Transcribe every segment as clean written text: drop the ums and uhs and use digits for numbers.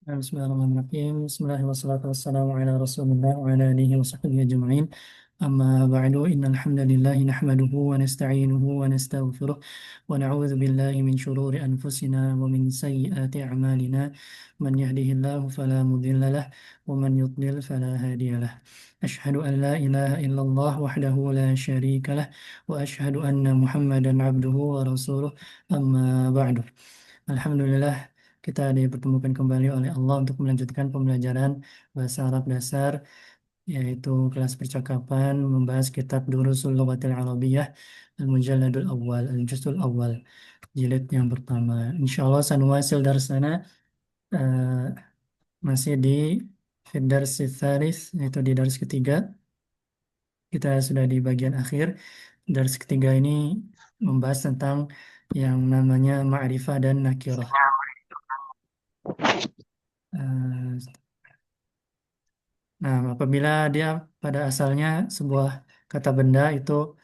Bismillahirrahmanirrahim. Bismillahirrahmanirrahim. Ala Rasulillah wa ala alihi wa sahbihi ajma'in. Amma ba'du, innal hamdalillahi nahmaduhu wa nasta'inuhu wa nastaghfiruh wa na'udzu billahi min shururi anfusina wa min sayyiati a'malina. Man yahdihillahu fala mudilla lah wa man yudlil fala hadiya lah. Ashhadu an la ilaha illallah wahdahu la syarika lah wa ashhadu anna Muhammadan abduhu wa rasuluh. Amma ba'du. Alhamdulillah, kita dipertemukan kembali oleh Allah untuk melanjutkan pembelajaran bahasa Arab dasar, yaitu kelas percakapan membahas kitab Durusul Lughatil Arabiyyah Al-Mujalladul Awwal, Al-Juz'ul Awwal, jilid yang pertama. Insyaallah sanuwasil darsana eh, masih di Darsi Tsalits, yaitu di dars ketiga. Kita sudah di bagian akhir. Dars ketiga ini membahas tentang yang namanya ma'rifah dan nakirah. Eh, Nah, apabila dia pada asalnya sebuah kata benda itu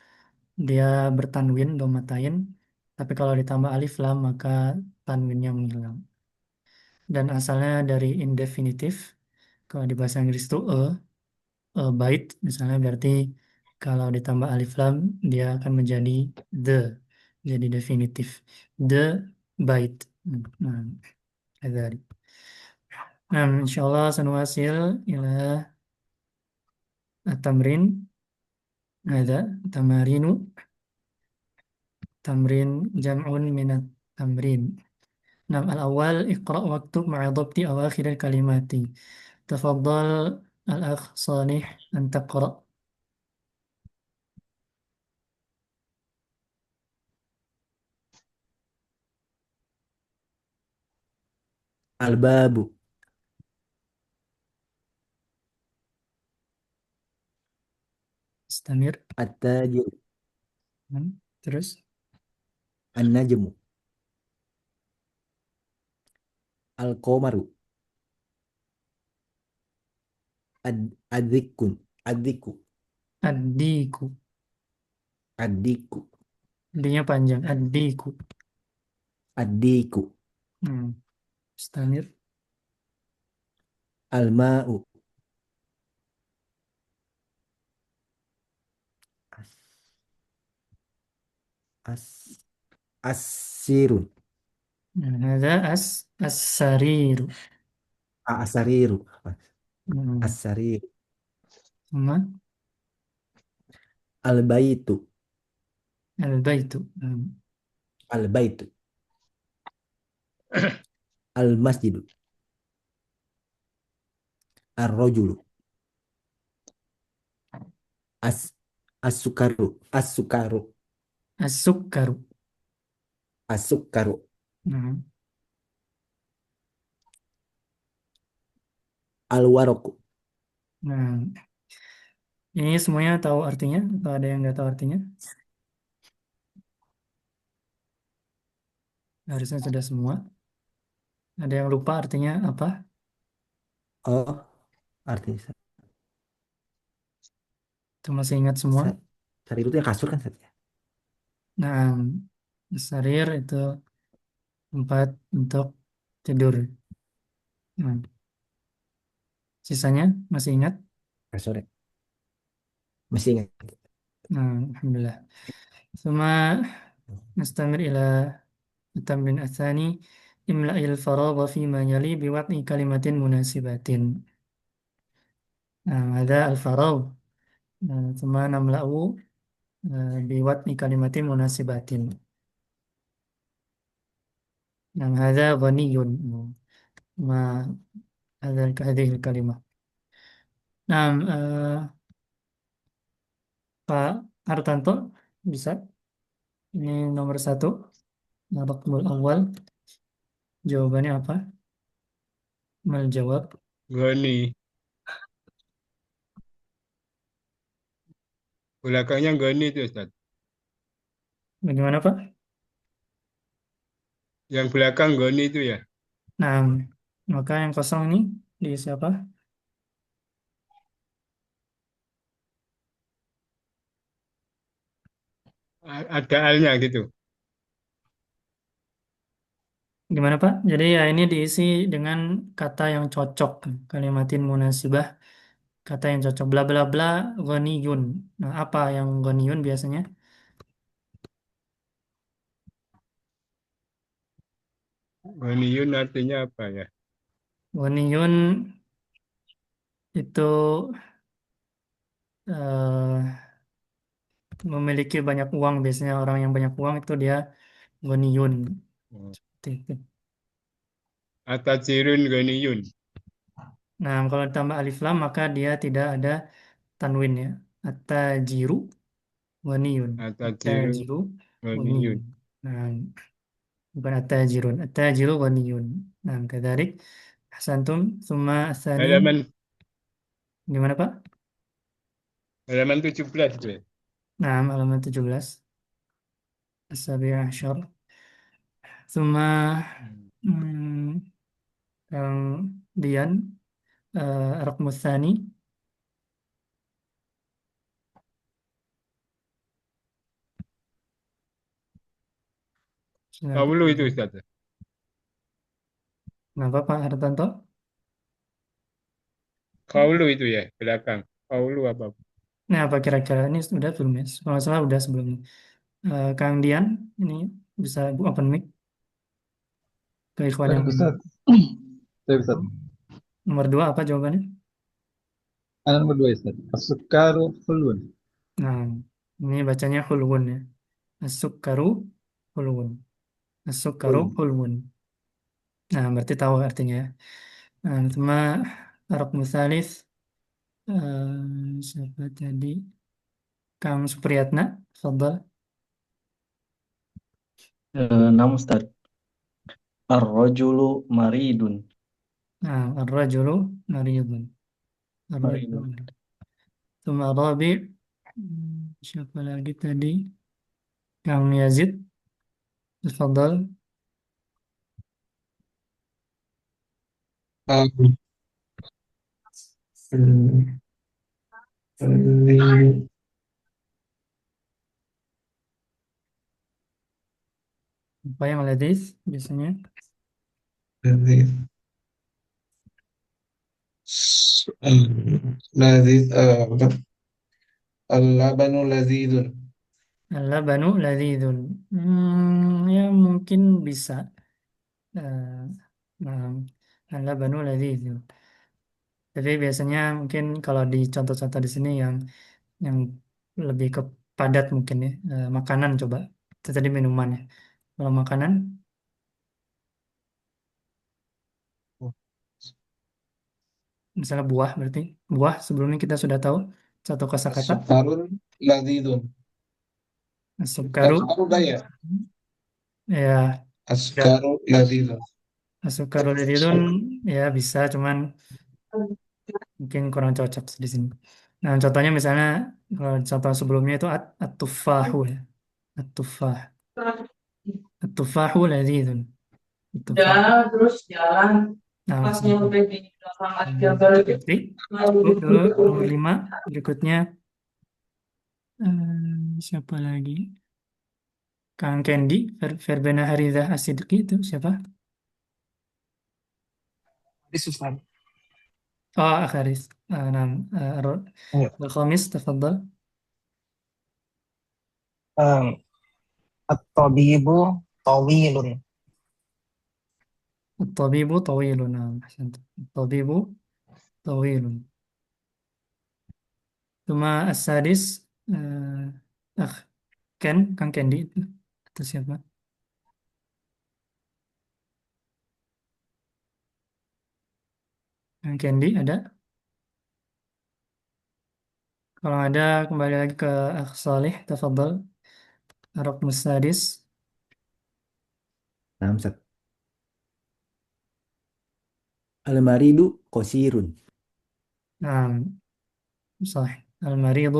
dia bertanwin, domatain, tapi kalau ditambah alif lam maka tanwinnya menghilang. Dan asalnya dari indefinitif, kalau di bahasa Inggris itu a bait, misalnya berarti kalau ditambah alif lam dia akan menjadi the, jadi definitif. The bait. Nah, dari. Nah, insyaallah sanuwasil ila at-tamrin. Ada tamarinu. تمرين جمع من التمرين. نعم الأول اقرأ واكتب مع ضبط أواخر الكلمات. تفضل الأخ صالح أن تقرأ. Al-babu, استمر. at-tajiru, Terus. an-najmu, al-qamaru, ad-adikun, adiku, Addiku. adiku, D-nya panjang. Addiku. adiku, Hmm. Istamir. al-ma'u, as, as-sirun, هذا السرير. asariru, Hmm. as-sariru, ثم al-baitu, البيت. Hmm. al-baitu, al-masjidu, ar-rajulu, as, as-sukaru, as-sukaru, السكر. as-sukaru, Hmm. al-waraku. Nah, ini semuanya tahu artinya atau ada yang nggak tahu artinya? Harusnya sudah semua. Ada yang lupa artinya apa? Oh, artinya Itu masih ingat semua? sariru itu yang kasur kan? Nah, sarir itu tempat untuk tidur. Nah, sisanya masih ingat? Kasur ya? Masih ingat. Nah, alhamdulillah. ثم نستمر إلى التمرين الثاني. املأ الفراغ فيما يلي بوضع كلمة مناسبة. هذا الفراغ. ثم نملأ بوضع كلمة مناسبة. هذا غني. ما هذه الكلمة. Nah, Pak Hartanto bisa. Ini nomor satu. Raqmul awal. Jawabannya apa? Mal jawab. Goni. Belakangnya Goni itu Ustaz. Bagaimana Pak? Yang belakang Goni itu ya. Nah, maka yang kosong ini di siapa? Ada alnya gitu. Gimana Pak? Jadi ya ini diisi dengan kata yang cocok, kalimatin munasibah, kata yang cocok, bla bla bla, ghaniyun. Nah, apa yang ghaniyun biasanya? Ghaniyun artinya apa ya? Ghaniyun itu eh, memiliki banyak uang. Biasanya orang yang banyak uang itu dia ghaniyun. Oh. Seperti itu. Atajirun ghaniyun. Nah, kalau ditambah alif lam maka dia tidak ada tanwin ya. At-tajiru ghaniyun. Atajirun At-tajiru ghaniyun. ghaniyun. Nah, bukan at-tajirun. At-tajiru ghaniyun. Nah, kadzalik. Ahsantum. Tsumma tsani. Halaman Gimana Pak? halaman 17 itu ya. Nah, halaman 17. As-sabi' asyar. Tsumma Hmm. hmm, kemudian raqmu tsani. Kaulu itu Ustaz. Kenapa Pak Hartanto? Kaulu itu ya, belakang. Kaulu apa? Nah, apa kira-kira ini sudah belum ya? Kalau nggak salah udah sebelumnya. Kang Dian, ini bisa Bu open mic ke ikhwan yang Baik Ustaz, baik Ustaz. nomor dua apa jawabannya? Anak nomor dua Ustaz. As-sukaru hulun. Nah, ini bacanya hulwun ya. As-sukkaru hulwun. As-sukkaru Hulun. hulwun. Nah, berarti tahu artinya ya. Nah, cuma Arab Musalis, siapa tadi? Kang Supriyatna, Fadal. Naam Ustaz. Ar-rajulu maridun. Nah, Ar-rajulu maridun. Ar-rajulu Maridun. maridun. Cuma Rabi, siapa lagi tadi? Kang Yazid, Fadal. Um, Apa yang ladis biasanya? Lazid, al-labanu lazidun. Al-labanu ladzidun. Ya mungkin bisa. Eh, nah, al-labanu ladzidun. Tapi biasanya mungkin kalau di contoh-contoh di sini yang lebih ke padat mungkin ya. Makanan coba. Itu tadi minuman ya. Kalau makanan, misalnya buah berarti. Buah sebelumnya kita sudah tahu satu kosakata. As-sukarun lazidun. Sukaru. Sukaru udah ya? Ya, sudah. As-sukaru lazidun. Sukaru ladzidun ya bisa, cuman mungkin kurang cocok di sini. Nah, contohnya misalnya kalau contoh sebelumnya itu at-tufahu ya. At-tufah. At-tufahu ladzidun. At-tufah. Udah terus jalan Nah, pas maksudnya. nyampe di lapangan gambar itu Berarti lalu cukup dulu nomor 5. Berikutnya siapa lagi? Kang Kendi, Ferbena Harizah Asidki itu siapa? Ini susah. Oh, Akharis. Nah, Ya. Al-Khamis, tafadhal. Um, At-tabibu tawilun. At-tabibu tawilun. Nah, ahsantum. At-tabibu tawilun. Cuma As-sadis, ah, Kang Kendi itu. Atau siapa? Kang Kendi ada? Kalau ada, kembali lagi ke Akh Salih, tafadhal. Ar-Raqmus Sadis. Nah, Ustaz. Al-maridu qasirun. Nah, صح. المريض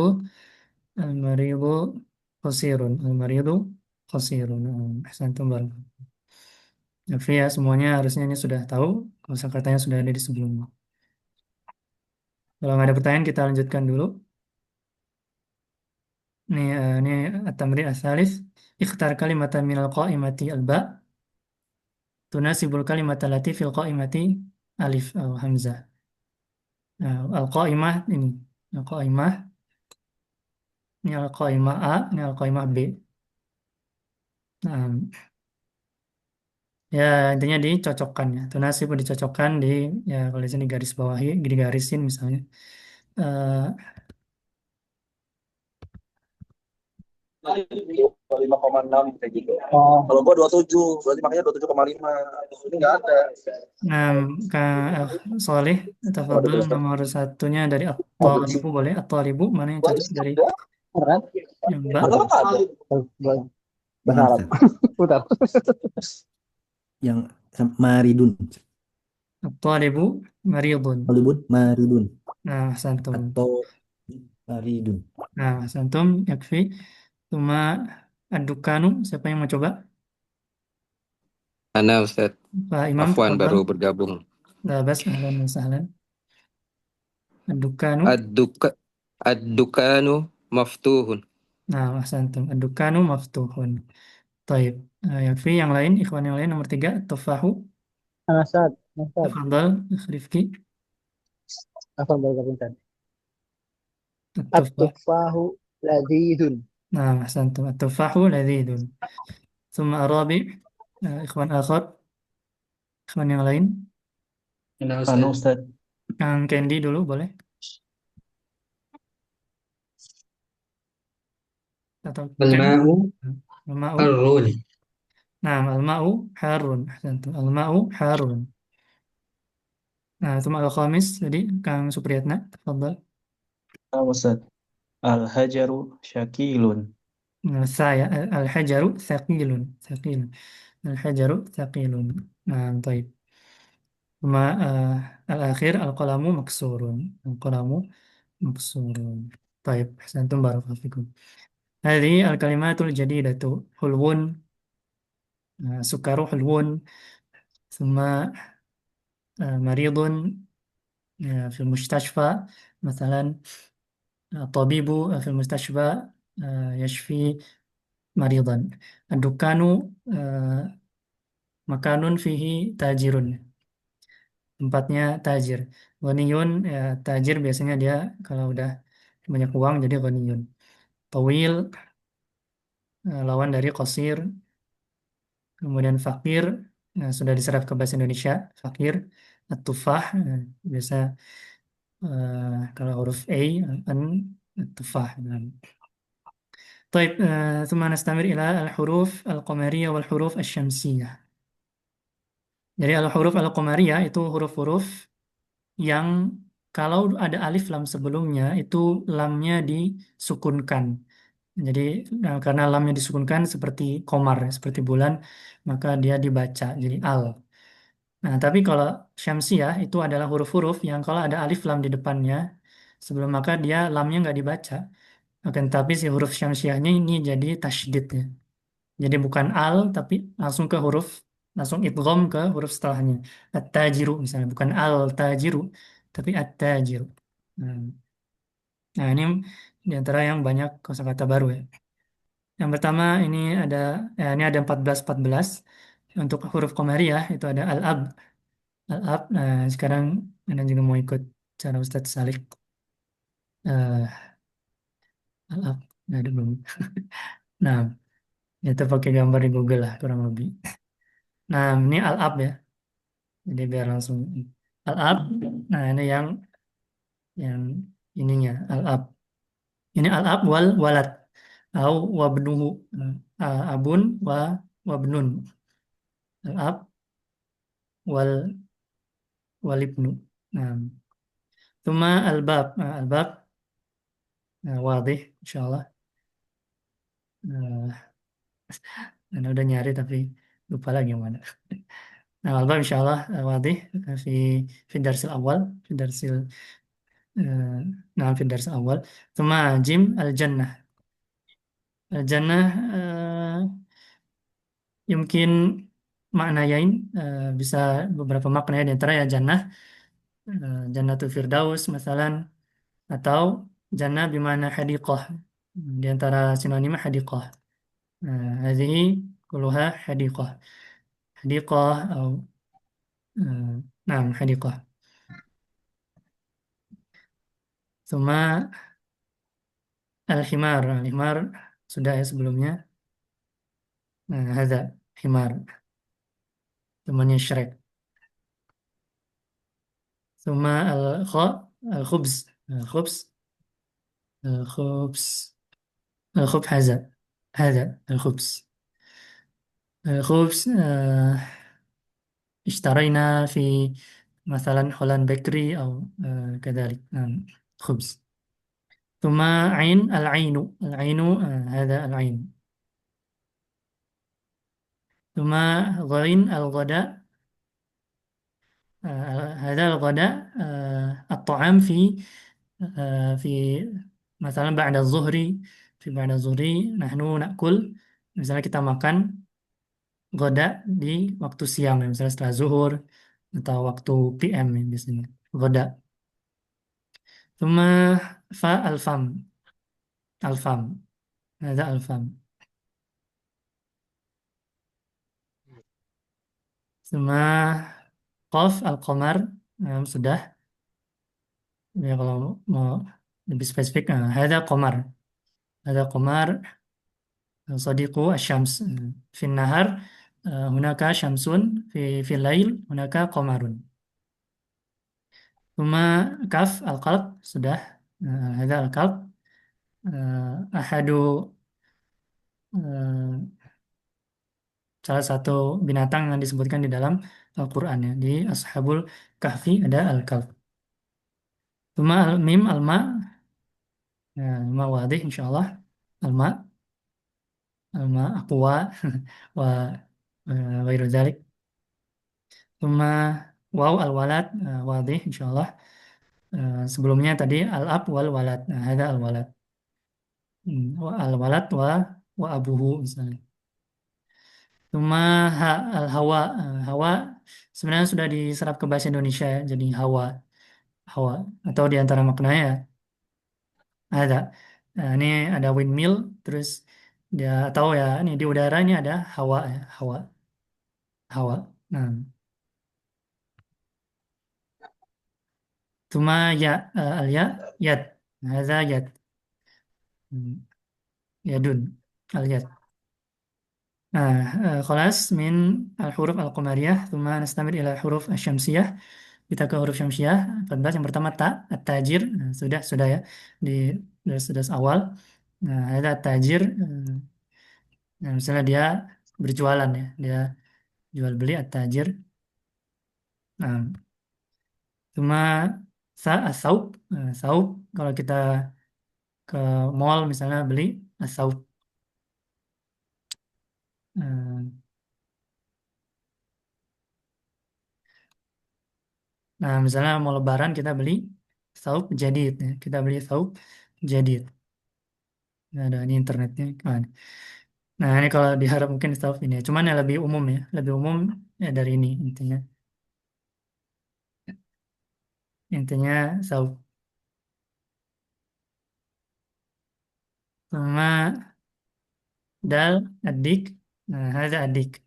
قصير. المريض قصير. أحسنتم بارك. Tapi ya semuanya harusnya ini sudah tahu. Kosakatanya sudah ada di sebelumnya. Kalau nggak ada pertanyaan kita lanjutkan dulu. Ini, at-tamrin ats-tsalits. Ikhtar kalimatan minal qa'imati al-ba. tunasibul kalimat allati fil qaimati alif atau hamzah. Nah, al-qaimah al-qaimah ini al-qaimah A, ini al-qaimah B. Nah, ya intinya dicocokkan ya. Tunasib dicocokkan di ya kalau di sini garis bawahi, digarisin misalnya. Eh, 5,6 kayak gitu. Oh, Kalau gua 27, berarti makanya 27,5. Ini nggak ada. nah, Kak Soleh, tafadhol nomor satunya dari at-talibu boleh? At-talibu mana yang cocok dari beneran? yang Mbak? Atau nggak ada? Bahasa Arab. Putar. Yang maridun. At-talibu maridun. Hollywood maridun. Nah, santum. Atau maridun. Nah, santum yakfi. Cuma ad-dukanu, siapa yang mau coba? Ana Ustaz, Pak Imam, Afwan tafadhol. baru bergabung. Lah, bas, ahlan wa sahlan. Ad-dukanu. Ad-dukanu maftuhun. Nah, santum. Ad-dukanu maftuhun. Taib. Yakfi yang lain, ikhwan yang lain nomor 3, tufahu. Asad. Tafadhol, Rifki. Apa yang bergabung tadi? At-tufah. At-tufahu ladidun. Nah, santum. At-tufahu ladidun. Thumma arabi. Ikhwan akhar. Ikhwan yang lain. Anu Ustaz. Kang Candy dulu boleh? Atau Al-ma'u Al-ma'u. harun. Nah, al-ma'u harun. Ahsantum. Al-ma'u harun. Nah, itu al-khamis. Jadi, Kang Supriyatna. Tafadhal. Ustaz. Al-hajaru syakilun. Saya al-hajaru thaqilun. Thaqilun. Al-hajaru thaqilun. Nah, taib. Cuma al-akhir al-qalamu maksurun. Al-qalamu maksurun. Taib. Ahsantum barakallahu fikum. Hadhi al-kalimatul jadidatu hulwun. Sukaru hulwun. ثم مريض في المستشفى مثلا طبيب في المستشفى يشفي مريضا الدكان مكان فيه تاجر tempatnya tajir ghaniyun ya tajir biasanya dia kalau udah banyak uang jadi ghaniyun tawil lawan dari qasir kemudian fakir sudah diserap ke bahasa Indonesia fakir at-tufah biasa kalau huruf A an tufah. طيب ثم نستمر إلى الحروف القمرية والحروف الشمسية. Jadi al-huruf al-qamariyah itu huruf-huruf yang kalau ada alif lam sebelumnya itu lamnya disukunkan. Jadi karena lamnya disukunkan seperti komar, seperti bulan, maka dia dibaca jadi al. Nah, tapi kalau syamsiah itu adalah huruf-huruf yang kalau ada alif lam di depannya, sebelum maka dia lamnya nggak dibaca. Akan tapi si huruf syamsiahnya ini jadi tasydid ya. Jadi bukan al, tapi langsung ke huruf, langsung idgham ke huruf setelahnya. At-tajiru misalnya, bukan al-tajiru, tapi at-tajiru. Nah, nah, ini di antara yang banyak kosakata baru ya. Yang pertama ini ada 14 Untuk huruf qamariyah itu ada al-ab. Al-ab. Nah, sekarang Anda juga mau ikut cara Ustadz Salik. Al-ab. Nah, ada belum? Nah, itu pakai gambar di Google lah kurang lebih. Nah, ini al-ab ya. Jadi biar langsung al-ab. Nah, ini yang ininya al-ab. Ini al-ab wal walad au wabnuhu. Abun wabnun. Al-ab wal walibnu. Nah, Tuma al-bab. Al-bab wadih insyaallah. Anda udah nyari tapi lupa lagi yang mana. Nah, al-bab insyaallah wadih fi fi darsil awal, fi darsil nah fi darsil awal. Tuma jim al-jannah. Al-jannah mungkin maknayain bisa beberapa makna ya di antara ya jannah jannatul firdaus misalan atau jannah bimana hadiqah di antara sinonim hadiqah. Hadhihi kulluha hadiqah. حديقة أو نعم حديقة. ثم الحمار sudah ya sebelumnya. هذا حمار temannya Shrek. ثم الخبز الخبز الخبز الخبز هذا الخبز الخبز اشترينا في مثلا هولاند بيكري أو كذلك. نعم خبز. ثم العين هذا العين. ثم غين الغداء هذا الغداء الطعام في مثلا بعد الظهر بعد الظهر نحن نأكل misalnya kita makan goda di waktu siang ya, misalnya setelah zuhur atau waktu PM ya, biasanya goda. ثم الفم هذا الفم. ثم القمر sudah ya, kalau mau lebih spesifik هذا قمر صديق الشمس في النهار هناك شمس في الليل هناك قمر. ثم القلب sudah هذا القلب أحد salah satu binatang yang disebutkan di dalam Al-Quran ya. Di Ashabul Kahfi ada Al-Kalb. ثم الميم الماء الماء واضح إن شاء الله. الماء أقوى وغير ذلك. ثم واو الولد واضح إن شاء الله. Sebelumnya tadi al-ab wal walad. Ada al-walad. Al-walad wa abuhu misalnya. Cuma al-hawa. Hawa sebenarnya sudah diserap ke bahasa Indonesia ya, jadi hawa. Hawa atau di antara maknanya ada. Ini ada windmill terus dia tahu ya ini di udara ini ada hawa ya, hawa. Hawa. Nah. Cuma ya al-ya yad. Hadza yad. Yadun al-yad. خلاص من الحروف القمرية ثم نستمر إلى الحروف الشمسية. Kita ke huruf syamsiah 14 yang pertama ta at-tajir. Sudah ya di sudah awal. Nah, ada tajir misalnya dia berjualan ya, dia jual beli at-tajir. Nah, cuma as-saub. Saub kalau kita ke mall misalnya beli as-saub. Nah, misalnya mau lebaran kita beli saub jadid ya. Kita beli saub jadid. Nah, ada ini internetnya. Nah, ini kalau diharap mungkin saub ini. Cuman ya lebih umum ya. Lebih umum ya dari ini intinya. Intinya saub. Sama dal adik. Nah, ada adik.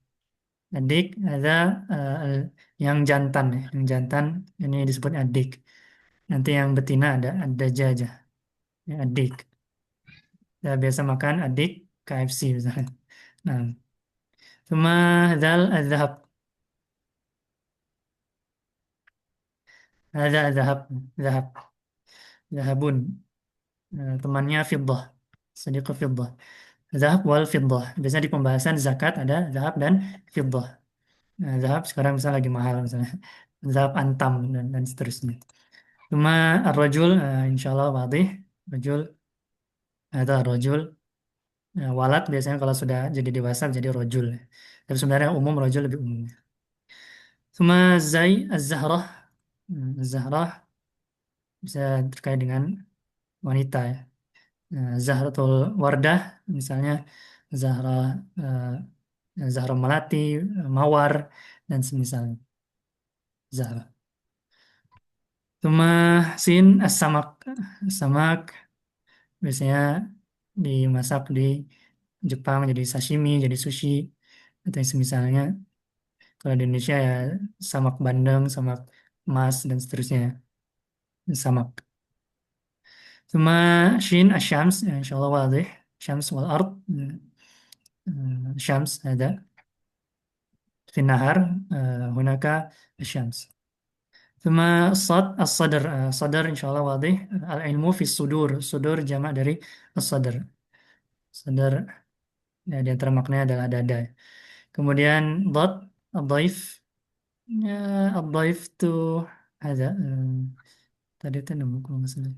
Adik ada yang jantan ya. Yang jantan ini disebut adik. Nanti yang betina ada jaja. Ya, adik. Ya, biasa makan adik KFC misalnya. Nah, cuma dal azhab. Ada zahab, zahab, zahabun. Temannya fiddah, sedikit fiddah. Zahab wal fiddah. Biasanya di pembahasan zakat ada zahab dan fiddah. Nah, zahab sekarang misalnya lagi mahal misalnya. Zahab antam dan seterusnya. Cuma ar-rajul insyaallah wadih. Rajul ada rajul. Walad biasanya kalau sudah jadi dewasa jadi rajul. Tapi sebenarnya umum rajul lebih umum. Cuma zai az-zahrah. Az-zahrah bisa terkait dengan wanita ya. Zahratul Wardah misalnya Zahra Zahra Melati, Mawar dan semisalnya Zahra. Cuma sin as-samak. Samak biasanya dimasak di Jepang jadi sashimi, jadi sushi atau yang semisalnya. Kalau di Indonesia ya samak bandeng, samak emas dan seterusnya. Samak. ثم شين الشمس إن شاء الله واضح شمس والأرض شمس هذا في النهر هناك الشمس ثم الصدر صدر إن شاء الله واضح العلم في الصدور صدور جمع dari الصدر صدر ya, di antara maknanya adalah dada. Kemudian الضيف ya, الضيف itu ada tadi itu nemu kalau nggak salah.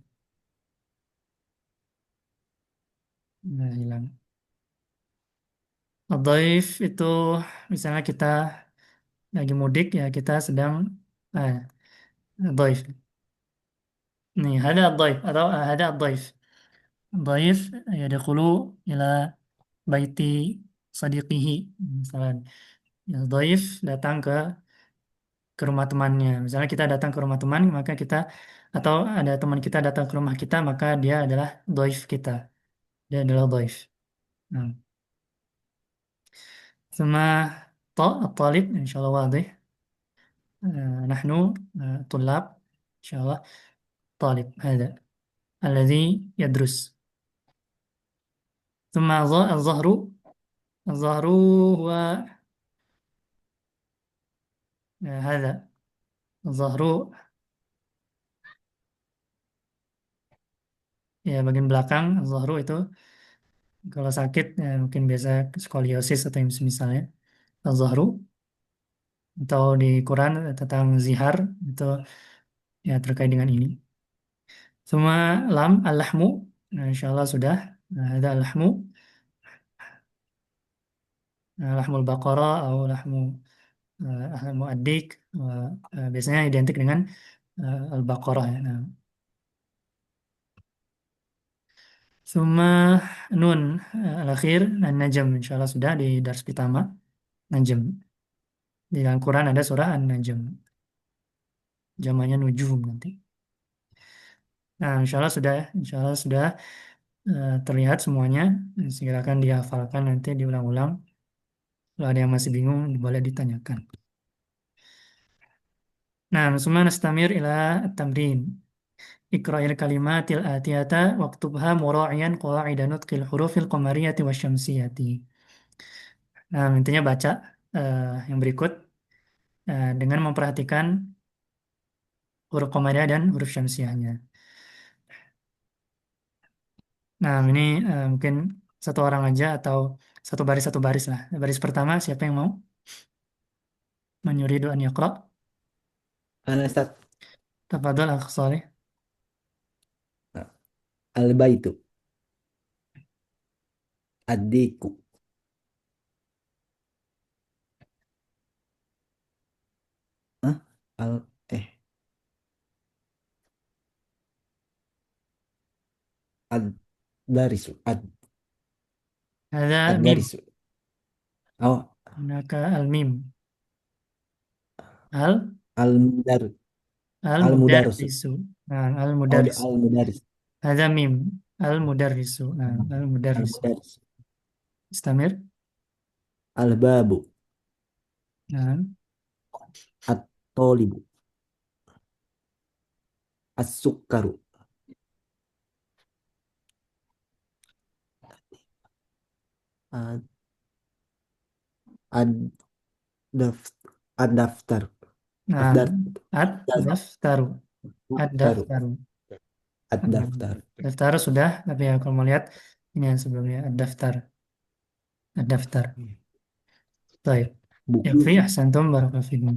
Nah, hilang. Al-Dhaif itu misalnya kita lagi mudik ya kita sedang eh, Dhaif. Nih, Dhaif atau ada Dhaif. Dhaif yadkhulu ila baiti sadiqihi. Misalnya ya, Dhaif datang ke rumah temannya. Misalnya kita datang ke rumah teman maka kita atau ada teman kita datang ke rumah kita maka dia adalah Dhaif kita. Dia adalah Dhaif. Nah. ثم الطالب إن شاء الله واضح نحن طلاب إن شاء الله طالب هذا الذي يدرس ثم الظهر الظهر هو هذا الظهر ya bagian belakang الظهر itu kalau sakit ya, mungkin biasa skoliosis atau yang misalnya الظهر atau di Quran tentang zihar itu ya terkait dengan ini semua al-lahmu nah, insyaallah sudah nah, ada al-lahmu lahmul baqarah atau lahmu muaddik biasanya identik dengan al-baqarah ya. Nah. Suma nun al-akhir an-najm insyaallah sudah di dars pertama najm. Di dalam Quran ada surah an-najm. Jamannya nujum nanti. Nah, insyaallah sudah terlihat semuanya. Silakan dihafalkan nanti diulang-ulang. Kalau ada yang masih bingung boleh ditanyakan. Nah, summa nastamir ila at-tamrin. Iqra'il kalimatil atiyata waktubha mura'iyan qawa'ida nutqil hurufil qamariyati wasyamsiyati. Nah, intinya baca yang berikut dengan memperhatikan huruf qamariyah dan huruf syamsiyahnya. Nah, ini mungkin satu orang aja atau satu baris lah. Baris pertama siapa yang mau? Man yuridu an yaqra? Ana Ustaz. Tafadhal Akh Saleh. Al-baitu. Ad-diku. Hah? Al eh ad-darisu. Ada mim. Ad-darisu. Oh, Hunaka al-mim. Al al-mudar. Al-mudarrisu. al-mudarrisu. Nah, Oh, al-mudarrisu. al-mudarris. Ada mim. Al-mudarrisu. Nah, al-mudarrisu. Al-mudarris. Istamir. Al-babu. Nah, At-tolibu. As-sukkaru. Ad- Ad-daf- Ad-daftar. nah, Ad-daftar. ad-daftaru. Ad-daftaru. Ad-daftar. Daftar sudah, tapi ya kalau mau lihat ini yang sebelumnya ad-daftar. Ad-daftar. Baik. Buku. Yakfi ahsantum barakallahu fikum.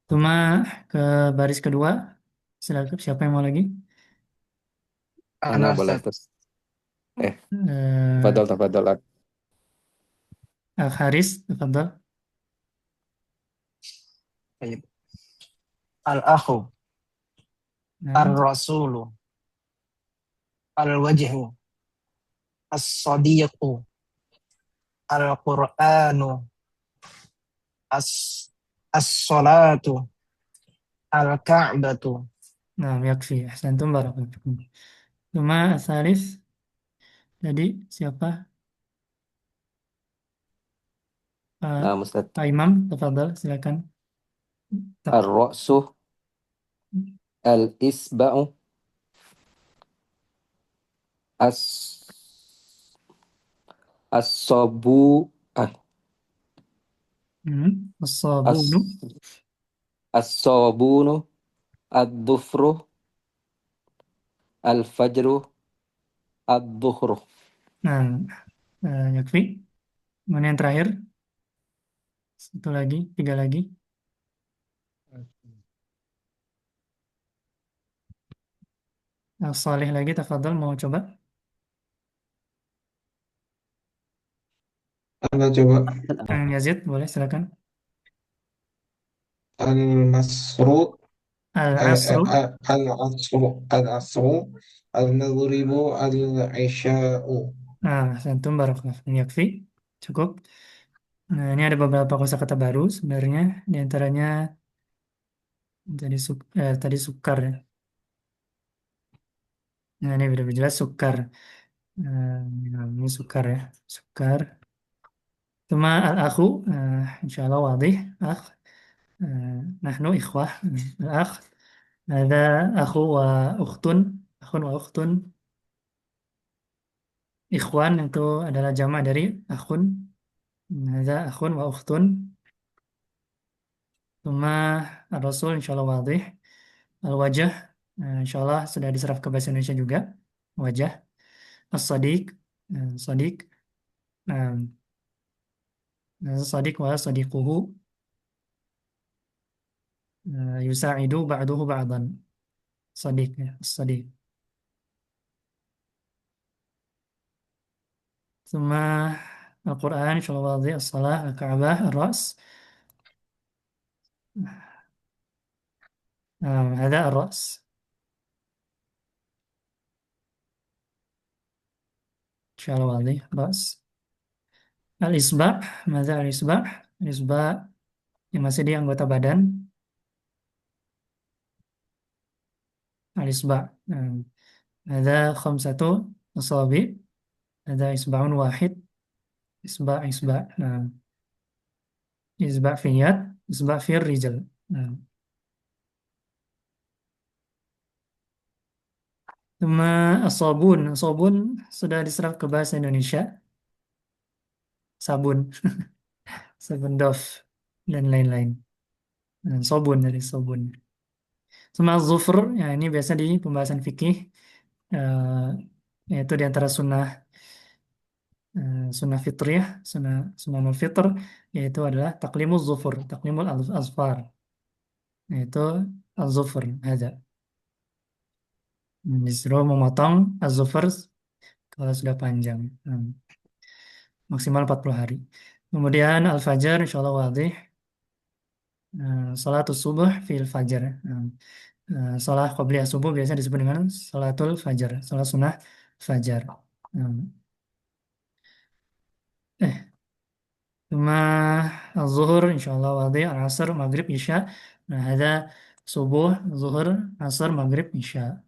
Cuma ke baris kedua. Silakan siapa yang mau lagi? Ana boleh terus. Eh, Tafadhol. Akh Haris, tafadhal. Al-akhu, Nah, ar-rasulu, al-wajhu, as-sadiqu, al-qur'anu, as-salatu, al-ka'batu. nah, yakfi ahsantum barakallahu fikum. Cuma Salis tadi siapa? Nah, Ustaz. Pak Imam, tafadhal, silakan. Ar-ra'su al-isba'u as as-sabu ah, as As-sabunu. as-sabunu ad-dhufru al-fajru ad-dhuhru. Nah, yakfi. Mana yang terakhir? Satu lagi, tiga lagi. Saleh lagi, tafadhal, mau coba? Anda coba Yazid, boleh, silakan. al-masru Al-asru. al-asru al-asru al-maghribu al-isya'u. Nah, santum barakallah. Yakfi. Cukup. Nah, ini ada beberapa kosakata baru sebenarnya. Di antaranya tadi sukar ya. Nah, ini benar jelas sukar. Ini sukar ya. Sukar. Cuma al-akhu, insyaallah wadih. Akh. Nahnu ikhwah. Al-akh. Ada akhu wa ukhtun. Akhun wa ukhtun. Ikhwan itu adalah jama' dari akhun. Ada akhun wa ukhtun. Cuma al-rasul insyaallah wadih. Al-wajah. Insyaallah sudah diserap ke bahasa Indonesia juga. Wajah. As-sadiq. Sadiq. Nah, sadiq wa sadiquhu. Yusa'idu ba'duhu ba'dan. Sadiq ya. Sadiq. ثم القرآن إن شاء الله واضح الصلاة الكعبة الرأس هذا الرأس إن شاء الله واضح رأس الإصبع ماذا الإصبع الإصبع yang masih di anggota badan الإصبع هذا 5 أصابع هذا إصبع واحد إصبع إصبع في اليد إصبع في الرجل ثم الصابون صابون sudah diserap ke bahasa Indonesia sabun sabun Dove dan lain-lain. Sabun dari sabun. Sama zufur, ya ini biasa di pembahasan fikih, yaitu di antara sunnah fitriyah, sunnah fitr, yaitu adalah taklimuz zufur, taklimul azfar, yaitu az-zufur, ada. Disuruh memotong az-zufur kalau sudah panjang, maksimal 40 hari. Kemudian al-fajar, insyaallah wadih. Salatul subuh fil fajar. Salat qobliyah subuh biasa disebut dengan salatul fajar, salat sunnah fajar. Cuma zuhur insyaallah wadih, asar, maghrib, isya. Nah, ada subuh, zuhur, asar, maghrib, isya.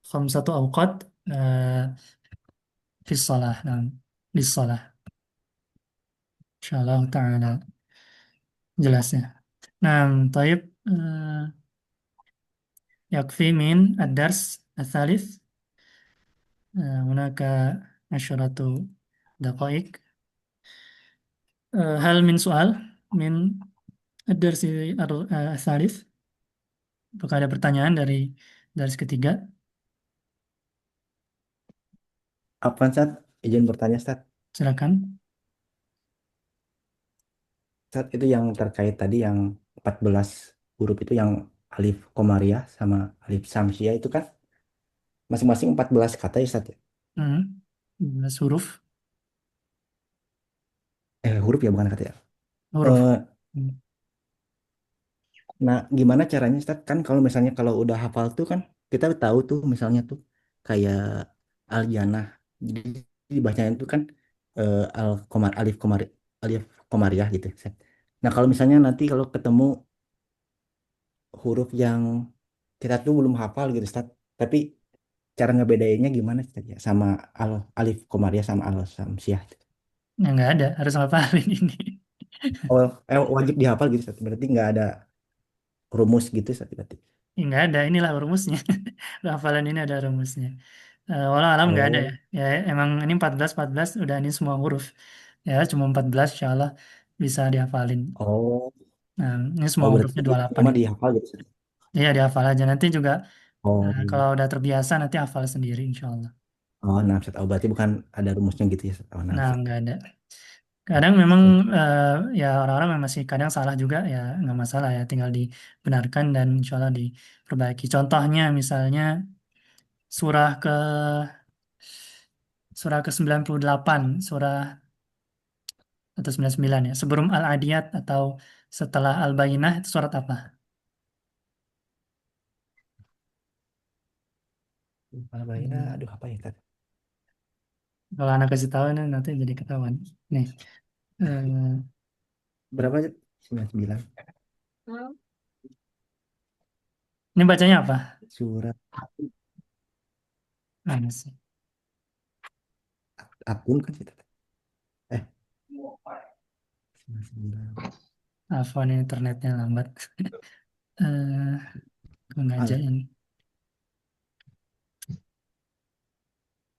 Khamsatu awqat fi shalah. Nah, di shalah. Insyaallah ta'ala jelasnya. Nah, taib yakfi min ad-dars ats-tsalits. هناك 10 دقائق. هل من سؤال من الدرس الثالث? Apakah ada pertanyaan dari dars ketiga? Apa Ustaz? Izin bertanya Ustaz. Silakan. Ustaz, itu yang terkait tadi yang 14 huruf itu yang alif komariah sama alif samsiah itu kan masing-masing 14 kata ya Ustaz ya? 14 huruf. Huruf ya bukan kata ya. Huruf. Nah, gimana caranya Ustaz? Kan kalau misalnya kalau udah hafal tuh kan kita tahu tuh misalnya tuh kayak al-janah. Jadi dibacanya itu kan alif komariah gitu Ustaz. Nah, kalau misalnya nanti kalau ketemu huruf yang kita tuh belum hafal gitu Ustaz, tapi cara ngebedainnya gimana Ustaz ya sama alif komariah sama al samsiah? Ya nggak ada, harus ngapalin ini. Oh, wajib dihafal gitu Ustaz. Berarti nggak ada rumus gitu Ustaz, berarti. Nggak ada, inilah rumusnya. Hafalan ini ada rumusnya. Walau alam nggak ada ya. Oh, Ya emang ini 14 udah ini semua huruf. Ya cuma 14 insya Allah bisa dihafalin. oh, Nah, ini semua oh berarti hurufnya 28 cuma ini. dihafal gitu Ustaz. Iya dihafal aja. Nanti juga Oh, kalau udah terbiasa nanti hafal sendiri insya Allah. oh, nah Ustaz. Oh, berarti bukan ada rumusnya gitu ya Ustaz. Oh, nah Nah Ustaz. nggak ada. Kadang memang Oke. ya orang-orang yang masih kadang salah juga ya nggak masalah ya. Tinggal dibenarkan dan insya Allah diperbaiki. Contohnya misalnya surah ke surah ke 98 surah atau 99 ya. Sebelum Al-Adiyat atau setelah Al-Bayyinah itu surat apa? Al-Baqarah, Hmm. aduh apa ya Ustaz? Kalau anak kasih tahu nih, nanti jadi ketahuan. Nih, eh, Berapa Ustaz? 99. ini bacanya apa? Surat Mana sih? Akun kan Ustaz? Eh, 99. Afwan ini internetnya lambat. Eh, Al, Pengajian.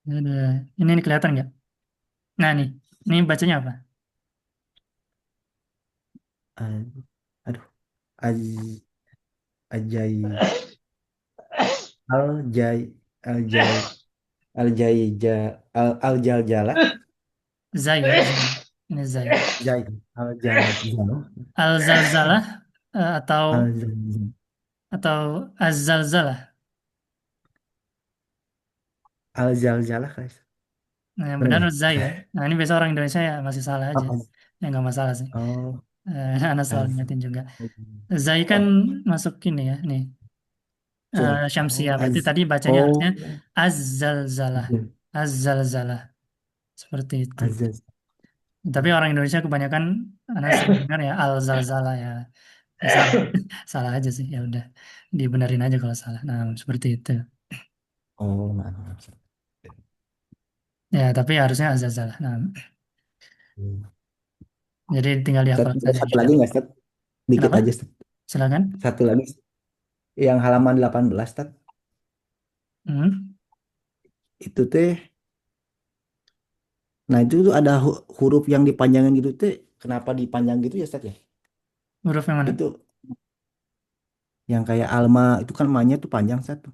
Ini kelihatan nggak? Nah nih, ini bacanya apa? al, aduh, az, ajai, aljai, aljai, aljaija, aljaljala, Zai ya, Zai. Ini Zai. jai, aljaljala, Al-Zalzalah atau aljaljala, Az-Zalzalah. aljaljala guys. Nah, yang Benar benar ya? Zai ya. Nah, ini biasa orang Indonesia ya masih salah aja. Apa? Ya nggak masalah sih. Oh, Anak selalu az, ingetin juga. Zai kan oh, masuk ini ya, nih. Syamsiah. oh, Berarti tadi bacanya harusnya oh, Az-Zalzalah. Az-Zalzalah. Seperti itu. azaz, Tapi orang Indonesia kebanyakan anak sering dengar ya Al-Zalzalah ya. Ya salah. Salah aja sih. Ya udah. Dibenerin aja kalau salah. Nah, seperti itu. oh, nah, nah. Ya, tapi harusnya Az-Zalzalah. Nah, Hmm. jadi tinggal Ustaz, dihafal boleh saja satu lagi insyaallah. nggak Ustaz? Dikit Kenapa? aja Ustaz. Silakan. Satu lagi. Yang halaman 18 Ustaz. Hmm. Itu teh, nah itu tuh ada huruf yang dipanjangin gitu teh. Kenapa dipanjang gitu ya Ustaz ya? Huruf yang mana? Itu yang kayak alma itu kan ma-nya tuh panjang satu.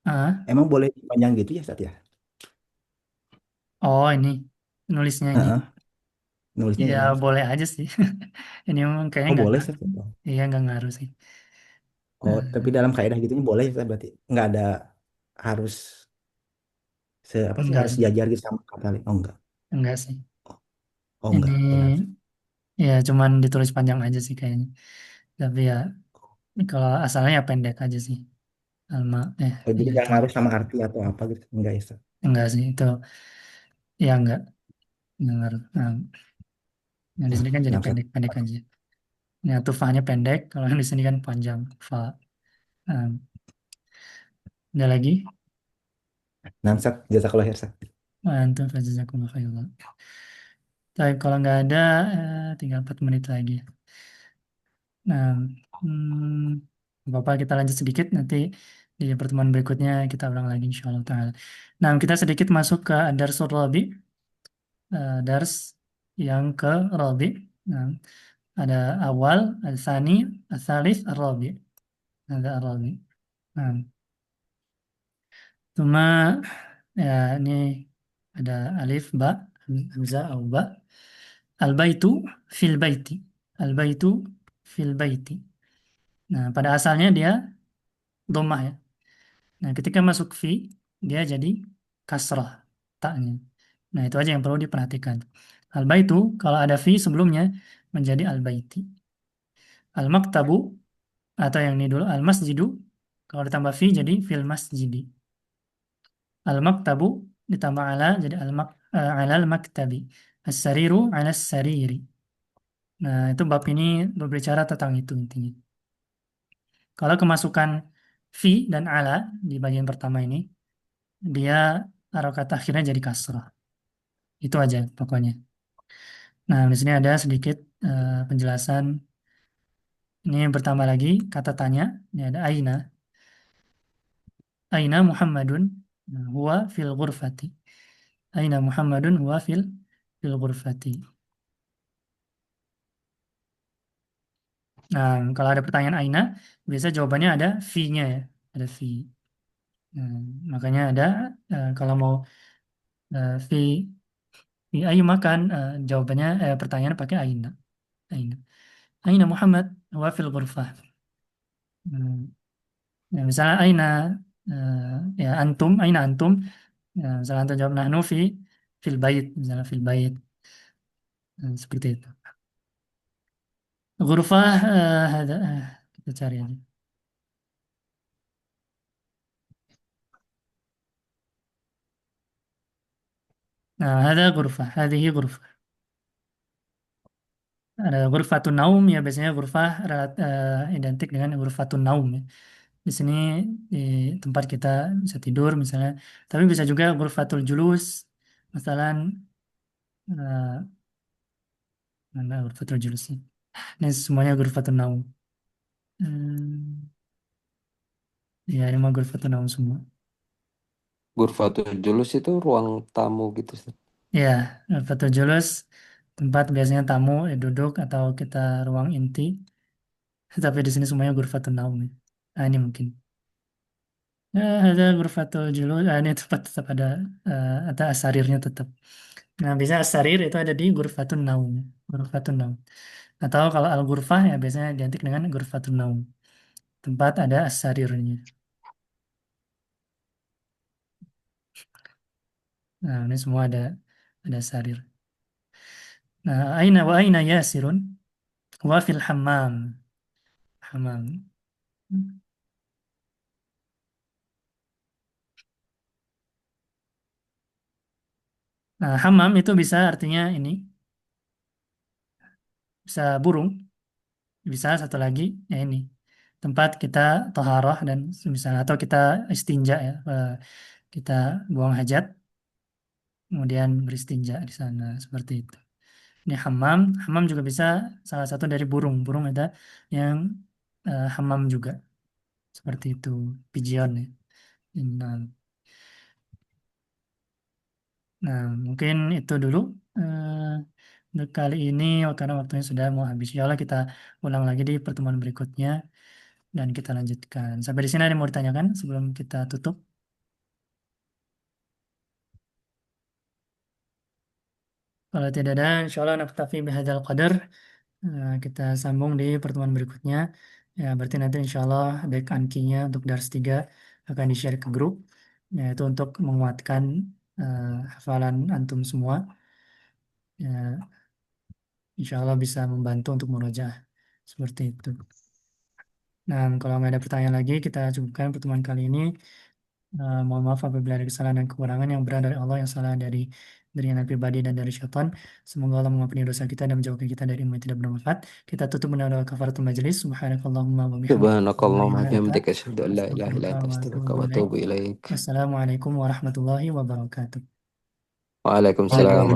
Ah. Emang boleh dipanjang gitu ya Ustaz ya? Oh, ini nulisnya ini. Heeh, nulisnya Ya, ya. boleh aja sih. Ini memang kayaknya Oh nggak boleh ngaruh. Ustaz. Iya, nggak ngaruh sih. Oh Nah, tapi dalam kaidah gitu boleh Ustaz, berarti nggak ada harus apa sih enggak harus sih. sejajar gitu sama kata lain. Oh enggak. Enggak sih. Oh Ini enggak. Benar. ya cuman ditulis panjang aja sih kayaknya. Tapi ya kalau asalnya ya pendek aja sih. Alma, Oh, jadi ya nggak cuma ngaruh sama arti atau apa gitu. Enggak ya Ustaz. enggak sih itu ya enggak ngaruh. Nah, yang di Oh, sini kan jadi nah, Ustaz. pendek-pendek aja. Ya tuh fa-nya pendek, kalau yang di sini kan panjang fa. Nah, ada lagi? Nah, Ustaz, jazakallah khair Ustaz. Antum fajazakumullah khairan. Tapi kalau nggak ada, tinggal 4 menit lagi. Nah, Bapak kita lanjut sedikit nanti di pertemuan berikutnya kita ulang lagi insyaallah taala. Nah, kita sedikit masuk ke Darsul Rabi, dars yang ke Rabi. Nah, ada awal, ada sani, asalis, Rabi. Ada Rabi. Nah, cuma ya ini ada alif, ba, hamzah, au ba. Al-baitu fil baiti. Al-baitu fil baiti. Nah, pada asalnya dia dhammah ya. Nah, ketika masuk fi, dia jadi kasrah taknya. Nah, itu aja yang perlu diperhatikan. Al-baitu, kalau ada fi sebelumnya, menjadi al-baiti. Al-maktabu, atau yang ini dulu, al-masjidu, kalau ditambah fi jadi fil masjidi. Al-maktabu, ditambah ala, jadi ala al-maktabi. As-sariru ala as-sariri. Nah, itu bab ini berbicara tentang itu intinya. Kalau kemasukan fi dan ala di bagian pertama ini, dia harokat akhirnya jadi kasrah. Itu aja pokoknya. Nah, di sini ada sedikit penjelasan. Ini yang pertama lagi kata tanya. Ini ada aina. Aina Muhammadun huwa fil ghurfati. Aina Muhammadun huwa fil ghurfati. Nah, kalau ada pertanyaan aina, biasa jawabannya ada fi-nya ya. Ada fi. Nah, makanya ada kalau mau fi ayu makan, jawabannya pertanyaan pakai aina. Aina. Aina Muhammad huwa fil ghurfah. Ya, misalnya aina ya antum, aina antum. Ya, misalnya antum jawab nahnu fil bait, misalnya fil bait. Seperti itu. Ghurfah ada kita cari aja. Nah, ada ghurfah, hadhihi ghurfah. Ada ghurfatun naum ya, biasanya ghurfah identik dengan ghurfatun naum ya. Di sini di tempat kita bisa tidur misalnya, tapi bisa juga ghurfatul julus, misalnya mana ghurfatul julus sih. Ini semuanya ghurfatun naum. Hmm, ya ini mah ghurfatun naum semua. Ghurfatul julus itu ruang tamu gitu, Ustaz. Ya, ghurfatul julus tempat biasanya tamu duduk atau kita ruang inti. Tapi di sini semuanya ghurfatun naum ya. Nah, ini mungkin. Ya, ada ghurfatul julus. Ini tetap ada asarirnya tetap. Nah, bisa asarir itu ada di ghurfatun naum. Ghurfatun naum. Atau kalau al-ghurfah ya biasanya identik dengan ghurfatun naum. Tempat ada asarirnya. Nah, ini semua ada asarir. Nah, aina wa aina yasirun wa fil hammam. Hammam. Nah, hammam itu bisa artinya ini bisa burung, bisa satu lagi ya ini tempat kita taharah dan misalnya atau kita istinja ya, kita buang hajat kemudian beristinja di sana seperti itu. Ini hammam, hammam juga bisa salah satu dari burung, burung ada yang hammam juga seperti itu, pigeon ya. Nah, nah, mungkin itu dulu untuk kali ini karena waktunya sudah mau habis. Insya Allah kita ulang lagi di pertemuan berikutnya dan kita lanjutkan. Sampai di sini ada yang mau ditanyakan sebelum kita tutup? Kalau tidak ada, insya Allah naktafi bihadzal qadar. Kita sambung di pertemuan berikutnya. Ya, berarti nanti insya Allah back ankinya untuk Dars 3 akan di-share ke grup. Yaitu untuk menguatkan hafalan antum semua. Ya, insya Allah bisa membantu untuk murojaah. Seperti itu. Nah, kalau nggak ada pertanyaan lagi, kita cukupkan pertemuan kali ini. Mohon maaf apabila ada kesalahan dan kekurangan yang berat dari Allah, yang salah dari yang pribadi dan dari syaitan. Semoga Allah mengampuni dosa kita dan menjauhkan kita dari ilmu yang tidak bermanfaat. Kita tutup dengan doa kafaratul majelis. Subhanakallahumma wa bihamdika. Subhanakallahumma bihamdika asyhadu an la ilaha illa anta astaghfiruka wa atubu ilaik. Wassalamualaikum warahmatullahi wabarakatuh. Waalaikumsalam warahmatullahi